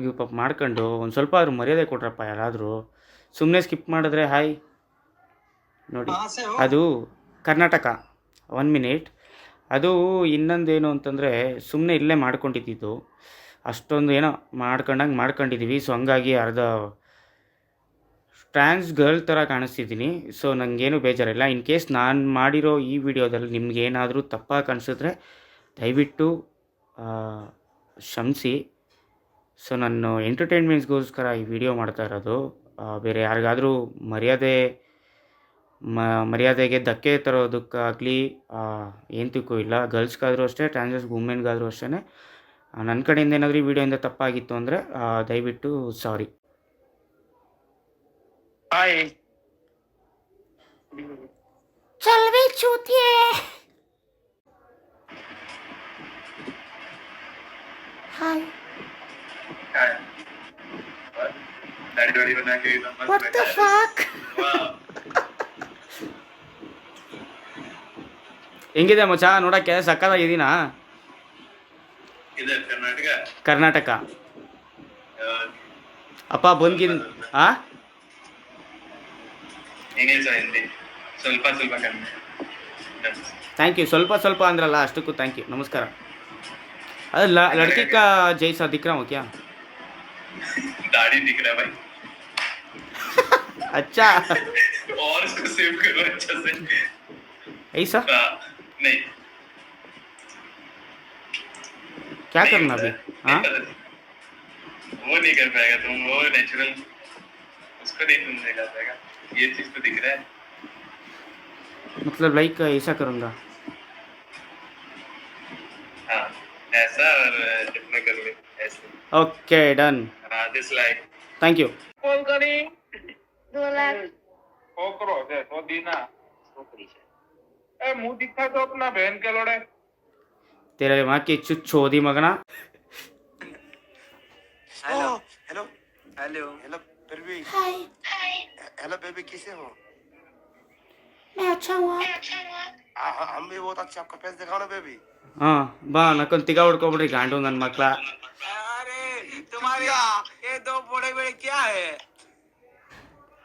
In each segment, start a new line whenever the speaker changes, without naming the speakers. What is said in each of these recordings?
ಗಿಪ್ ಮಾಡ್ಕೊಂಡು ಒಂದು ಸ್ವಲ್ಪ ಆದ್ರೂ ಮರ್ಯಾದೆ ಕೊಟ್ರಪ್ಪ ಯಾರಾದರೂ. ಸುಮ್ಮನೆ ಸ್ಕಿಪ್ ಮಾಡಿದ್ರೆ ಹಾಯ್ ನೋಡಿ. ಅದು ಕರ್ನಾಟಕ 1 ಮಿನಿಟ್. ಅದು ಇನ್ನೊಂದೇನು ಅಂತಂದರೆ ಸುಮ್ಮನೆ ಇಲ್ಲೇ ಮಾಡ್ಕೊಂಡಿದ್ದು, ಅಷ್ಟೊಂದು ಏನೋ ಮಾಡ್ಕೊಂಡಿದ್ದೀವಿ. ಸೊ ಹಂಗಾಗಿ ಅರ್ಧ ಟ್ರಾನ್ಸ್ ಗರ್ಲ್ ಥರ ಕಾಣಿಸ್ತಿದ್ದೀನಿ. ಸೊ ನನಗೇನು ಬೇಜಾರಿಲ್ಲ. ಇನ್ ಕೇಸ್ ನಾನು ಮಾಡಿರೋ ಈ ವಿಡಿಯೋದಲ್ಲಿ ನಿಮ್ಗೇನಾದರೂ ತಪ್ಪಾಗಿ ಕಾಣಿಸಿದ್ರೆ ದಯವಿಟ್ಟು ಕ್ಷಮಿಸಿ. ಸೊ ನಾನು ಎಂಟರ್ಟೈನ್ಮೆಂಟ್ಸ್ಗೋಸ್ಕರ ಈ ವಿಡಿಯೋ ಮಾಡ್ತಾ ಇರೋದು. ಬೇರೆ ಯಾರಿಗಾದರೂ ಮರ್ಯಾದೆಗೆ ಧಕ್ಕೆ ತರೋದಕ್ಕಾಗಲಿ ಏನಕ್ಕೂ ಇಲ್ಲ. ಗರ್ಲ್ಸ್ಗಾದರೂ ಅಷ್ಟೇ, ಟ್ರಾನ್ಸ್ಜೆಂಡರ್ ವುಮೆನ್ಗಾದರೂ ಅಷ್ಟೇ. ನನ್ನ ಕಡೆಯಿಂದ ಏನಾದರೂ ಈ ವಿಡಿಯೋಯಿಂದ ತಪ್ಪಾಗಿತ್ತು ಅಂದರೆ ದಯವಿಟ್ಟು ಸಾರಿ.
ಹಾಯ್
ಚಲ್ವಿ ಚೂತಿಯೇ. ಹಾಯ್.
ದಾಡಿ ಬना के
What the fuck? ಹೆಂಗಿದೆ ಮಚ್ಚ ನೋಡಕ್ಕೆ? ಸಕ್ಕತ್ತಾಗಿದ್ದೀನಾ?
ಇದು
ಕರ್ನಾಟಕ ಅಪ್ಪ ಬಂದ್ಗಿನ್
ಇಂಗ್ಲಿಷ್ ಹಿಂದಿ ಸ್ವಲ್ಪ ಸ್ವಲ್ಪ ಕಡಿಮೆ.
Thank you. ಸ್ವಲ್ಪ ಅಂದ್ರಲ್ಲ, ಅಷ್ಟಕ್ಕೂ ಥ್ಯಾಂಕ್ ಯು. ನಮಸ್ಕಾರ. ಅದು लड़की का जैसा दिख रहा हूँ क्या?
दाढ़ी दिख रहा है भाई.
अच्छा.
और इसको सेव करो अच्छा से.
ऐसा
नहीं.
क्या करना अभी? हाँ
वो नहीं कर पाएगा तुम. वो नेचुरल उसको नहीं तुम देखा पाएगा. ये चीज तो दिख रहा है.
मतलब लाइक ऐसा करूँगा.
हाँ ऐसा और इतना करोगे ऐसे.
Okay done.
हाँ this like.
Thank you.
Call करी
2 लाख
छोकरो છે તો દીના છોકરી છે. એ મું દીખા તો अपना बहन के लोड़े.
तेरे माँ की चुच छोदी मगना.
Hello hello
hello
hello baby.
Hi
hello baby, कैसे हो?
मैं अच्छा हूँ.
हम भी बहुत अच्छे. आपका फेस दिखाओ ना बेबी.
ಹಾಂ ಬಾ ನಕ್ಕೊಂದು ತಿಗ ಹೊಡ್ಕೊಬಿಡ್ರಿ ಗಾಂಡು ನನ್ನ ಮಕ್ಳ.
अरे तुम्हारे ये दो बड़े बड़े क्या है?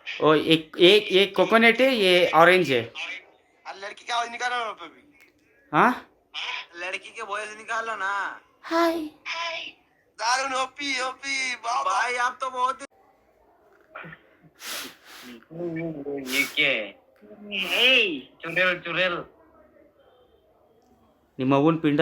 ओ एक कोकोनट है, ये ऑरेंज है.
लड़की का आवाज निकालो ना बेबी.
हाँ
लड़की के वॉइस निकालो ना.
हाय
दारुण ओपी ओपी भाई, आप तो बहुत
ये क्या है? हे चुड़ैल चुड़ैल.
ನಿಮ್ಮ ಅವ್ವನ ಪಿಂಡ.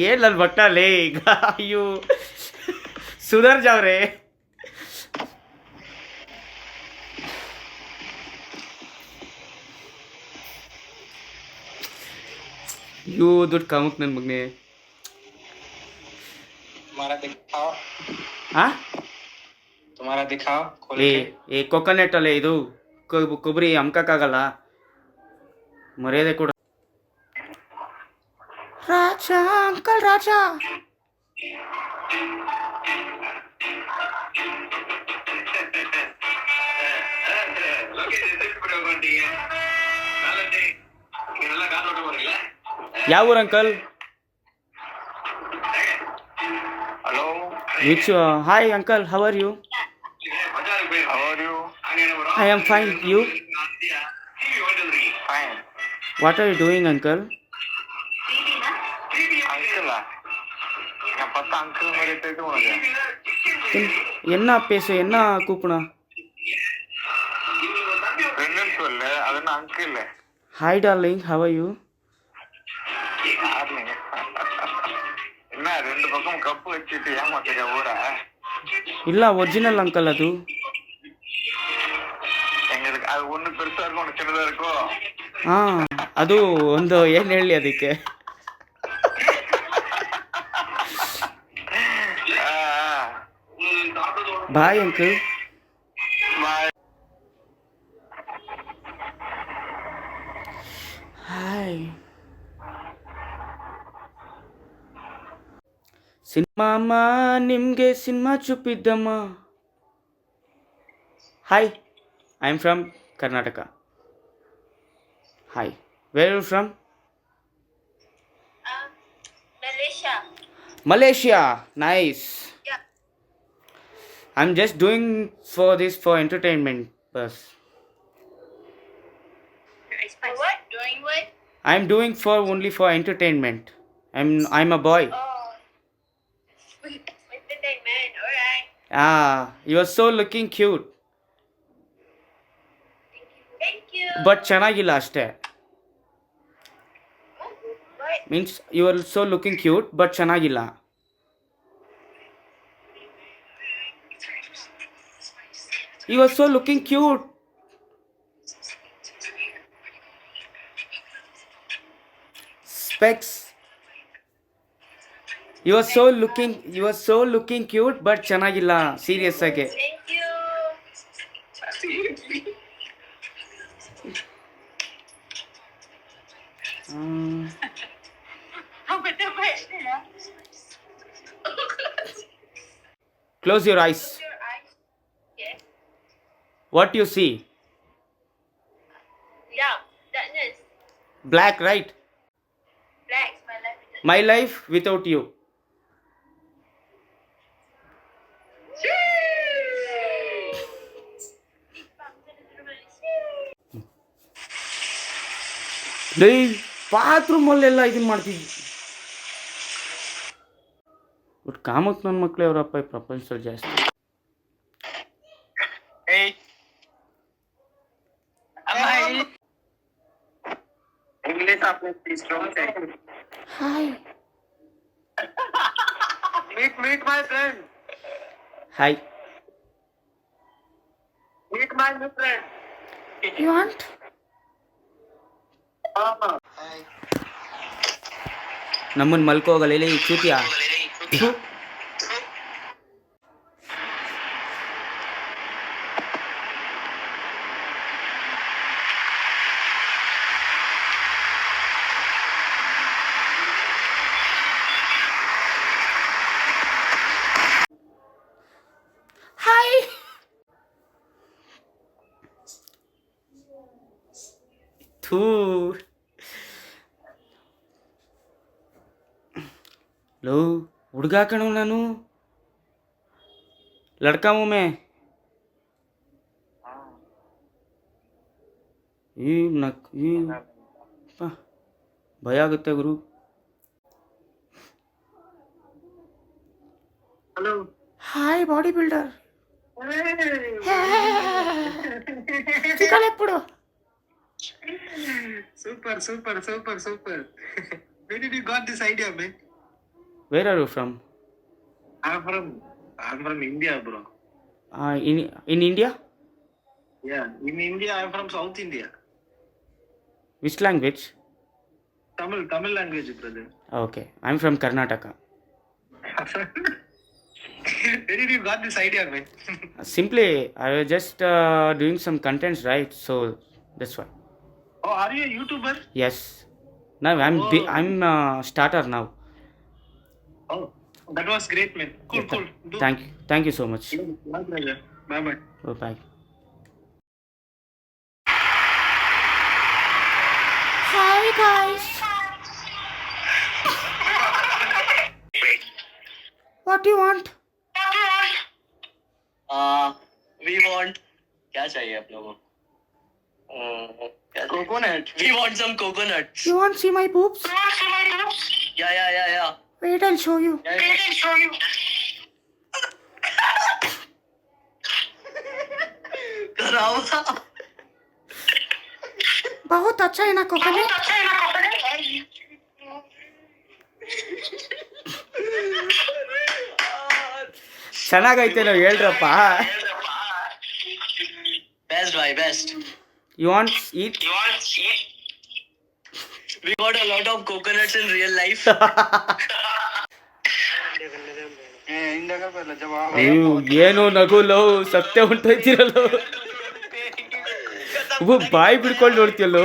ಏನ್ ನನ್ನ ಬಟ್ಟಲೇ ಈಗ? ಅಯ್ಯೋ ಸುಧರ್ ಜಾವ್ರೆ. ಯೋ ದುಡ್ಡು ಕಾಮಕ್ ನನ್ನ ಮಗನೇ.
तुम्हारा दिखाओ.
हाँ
तुम्हारा दिखाओ खोल
ಏ
के.
ಏ ಕೊಕೊನಟ್ ಅಲ್ಲೇ ಇದು ಕೊಬ್ಬರಿ ಅಮ್ಕಕ್ಕಾಗಲ್ಲ. ಮರ್ಯಾದೆ ಕೊಡ. ರಾಜಾ ಅಂಕಲ್ ರಾಜಾ. ಯಾವ ಊರು uncle?
Hello
which hi uncle, how are you?
How are you?
I am fine. You?
Fine.
What are you doing uncle?
Uncle நான் पता अंकल मेरे பேச உனக்கு
என்ன பேசு, என்ன கூப்பிடணும்?
என்னன்னு சொல்லு. அது நான் அங்கிள் இல்ல.
Hi darling, how are you?
யாருங்க? என்ன ரெண்டு பக்கம் கப்பு வச்சுட்டு ஏமாத்துற ஊரா?
ಇಲ್ಲ ಒರಿಜಿನಲ್ ಅಂಕಲ್ ಅದು.
எங்களுக்கு அது ஒண்ணு பெருசா இருக்கும், ஒண்ணு சின்னதா இருக்கும்.
ಹಾಂ ಅದು ಒಂದು ಏನು ಹೇಳಿ ಅದಕ್ಕೆ. Bye uncle. ಹಾಯ್ ಸಿನಿಮಾ ಅಮ್ಮ ನಿಮಗೆ ಸಿನಿಮಾ ಚುಪ್ಪಿದ್ದಮ್ಮ. Hi, I am from Karnataka. Hi, where you from?
Malaysia.
Malaysia, nice.
Yeah.
I'm just doing for entertainment bus.
For what? Doing what?
I'm doing for only for entertainment. I'm a boy.
Oh. Entertainment. Alright.
You are so looking cute.
Thank you.
But ಚೆನ್ನಾಗಿಲ್ಲ ಅಷ್ಟೇ.
What?
Means you are so looking cute but ಚೆನ್ನಾಗಿಲ್ಲ. You are so looking cute. Specs. You are so looking cute but ಚೆನ್ನಾಗಿಲ್ಲ serious ಆಗಿ.
Thank you.
Close your eyes.
Your eyes. Yeah.
What you see?
Yeah. Darkness.
Black, right?
Black's my life.
My life without you. ಲೇ ಬಾತ್ರೂಮಲ್ಲೆಲ್ಲ ಇದನ್ನ ಮಾಡ್ತಿದ್ವಿ. But ಕಾಮಕ್ ನನ್ನ ಮಕ್ಕಳೇ ಅವರಪ್ಪ ಈ ಪ್ರಪಂಚದಲ್ಲಿ ಜಾಸ್ತಿ.
Hey. English आपने please don't say.
Hi.
Meet my friend.
Hi,
Meet my new friend.
You want?
ನಮ್ಮನ್ನು ಮಲ್ಕೋಗಲ್ಲ ಇಲ್ಲಿ ಚೂತಿಯಾ.
Hi.
ಥೂ ಲೋ ಹುಡುಗ ಕಣೋ ನಾನು, ಲಡ್ಕಾ ಹೂಂ ಮೇ. ಭಯ ಆಗುತ್ತೆ ಗುರು.
Hello.
Hi, bodybuilder. చికెన్ ఎప్పుడు?
Super. Where did you got this idea, man?
Where are you from?
I'm from India, bro.
In India?
Yeah, in India, I'm from South India.
Which language?
Tamil language, brother.
Okay, I am from Karnataka.
Where did you got this idea, man?
Simply, I was just doing some contents, right? So that's why.
Oh, are you a YouTuber?
Yes. Now I'm starter now.
Oh, that was great, man. Cool. Do.
Thank you so much.
My pleasure. Bye.
Oh, bye.
Hi, guys. What do you want?
We want क्या चाहिए आप लोगों को? Coconut. We want some coconut.
You want to see my boobs?
Yeah.
Wait, I'll show you.
करावा.
बहुत अच्छा है ना कोकोनट?
ಚೆನ್ನಾಗೈತೆ ನಾವು ಹೇಳ್ರಪ್ಪ.
Best.
You want eat?
We got a lot of coconuts in real life.
ಅಯ್ಯೋ ಏನೋ ನಗುಲೋ ಸತ್ಯ ಹೊಂಟೋಯ್ತಿರಲ್ಲೋ, ಬಾಯಿ ಬಿಡ್ಕೊಂಡು ನೋಡ್ತೀಯಲ್ಲೋ.